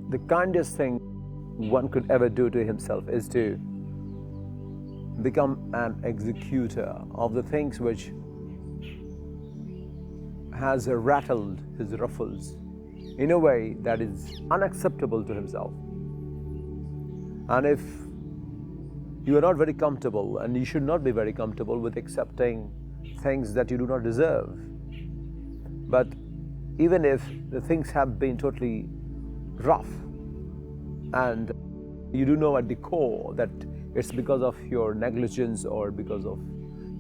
The kindest thing one could ever do to himself is to become an executor of the things which has rattled his ruffles in a way that is unacceptable to himself. And if you are not very comfortable, and you should not be very comfortable with accepting things that you do not deserve, but even if the things have been totally rough and you do know at the core that it's because of your negligence or because of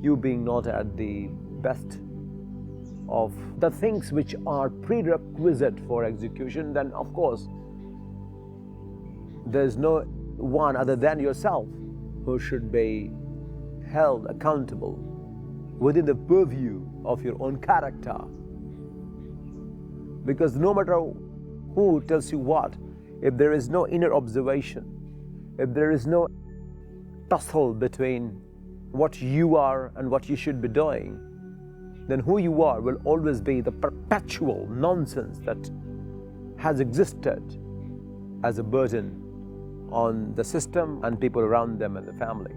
you being not at the best of the things which are prerequisite for execution, then of course there's no one other than yourself who should be held accountable within the purview of your own character. Because no matter who tells you what, if there is no inner observation, if there is no tussle between what you are and what you should be doing, then who you are will always be the perpetual nonsense that has existed as a burden on the system and people around them and the family.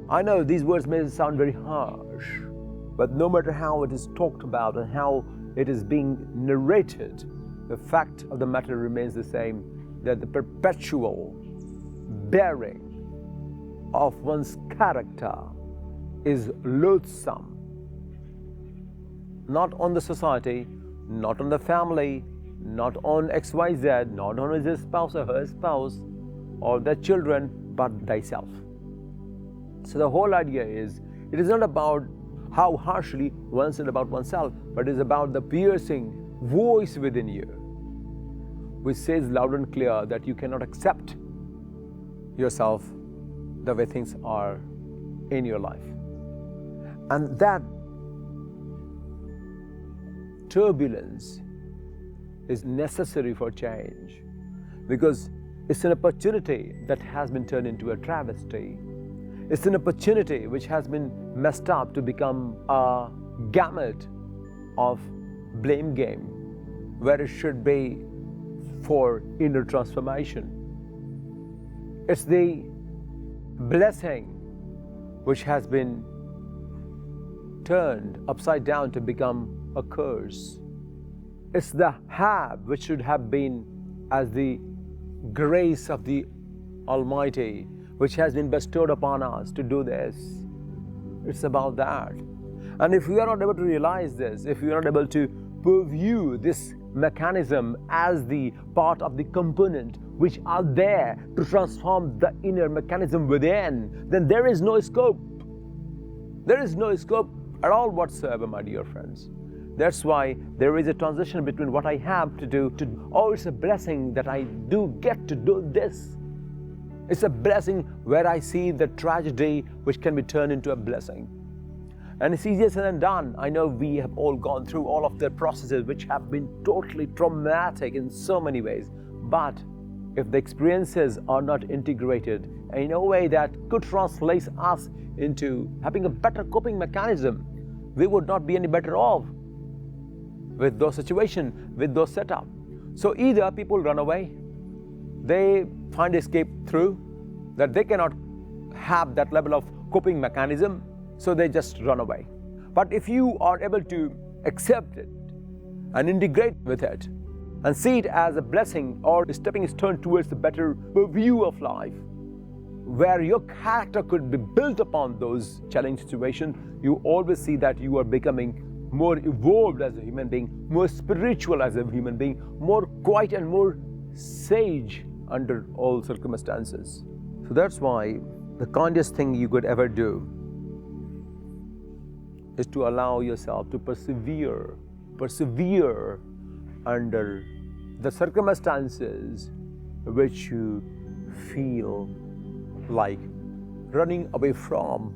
I know these words may sound very harsh, but no matter how it is talked about and how it is being narrated, the fact of the matter remains the same, that the perpetual bearing of one's character is loathsome. Not on the society, not on the family, not on XYZ, not on his spouse or her spouse or their children, but thyself. So the whole idea is, it is not about how harshly one said about oneself, but it is about the piercing voice within you, which says loud and clear that you cannot accept yourself the way things are in your life. And that turbulence is necessary for change, because it's an opportunity that has been turned into a travesty. It's an opportunity which has been messed up to become a gamut of blame game, where it should be for inner transformation. It's the blessing which has been turned upside down to become a curse. It's the have which should have been as the grace of the Almighty, which has been bestowed upon us to do this. It's about that. And if we are not able to realize this, if we are not able to purview this mechanism as the part of the component which are there to transform the inner mechanism within, then there is no scope. There is no scope at all whatsoever, my dear friends. That's why there is a transition between what I have to do to, oh, it's a blessing that I do get to do this. It's a blessing where I see the tragedy which can be turned into a blessing. And it's easier said than done. I know we have all gone through all of the processes which have been totally traumatic in so many ways. But if the experiences are not integrated in a way that could translate us into having a better coping mechanism, we would not be any better off with those situations, with those setup. So either people run away, they find escape through that they cannot have that level of coping mechanism, so they just run away. But if you are able to accept it and integrate with it and see it as a blessing or a stepping stone towards a better view of life, where your character could be built upon those challenging situations, you always see that you are becoming more evolved as a human being, more spiritual as a human being, more quiet and more sage under all circumstances. So that's why the kindest thing you could ever do is to allow yourself to persevere under the circumstances which you feel like running away from.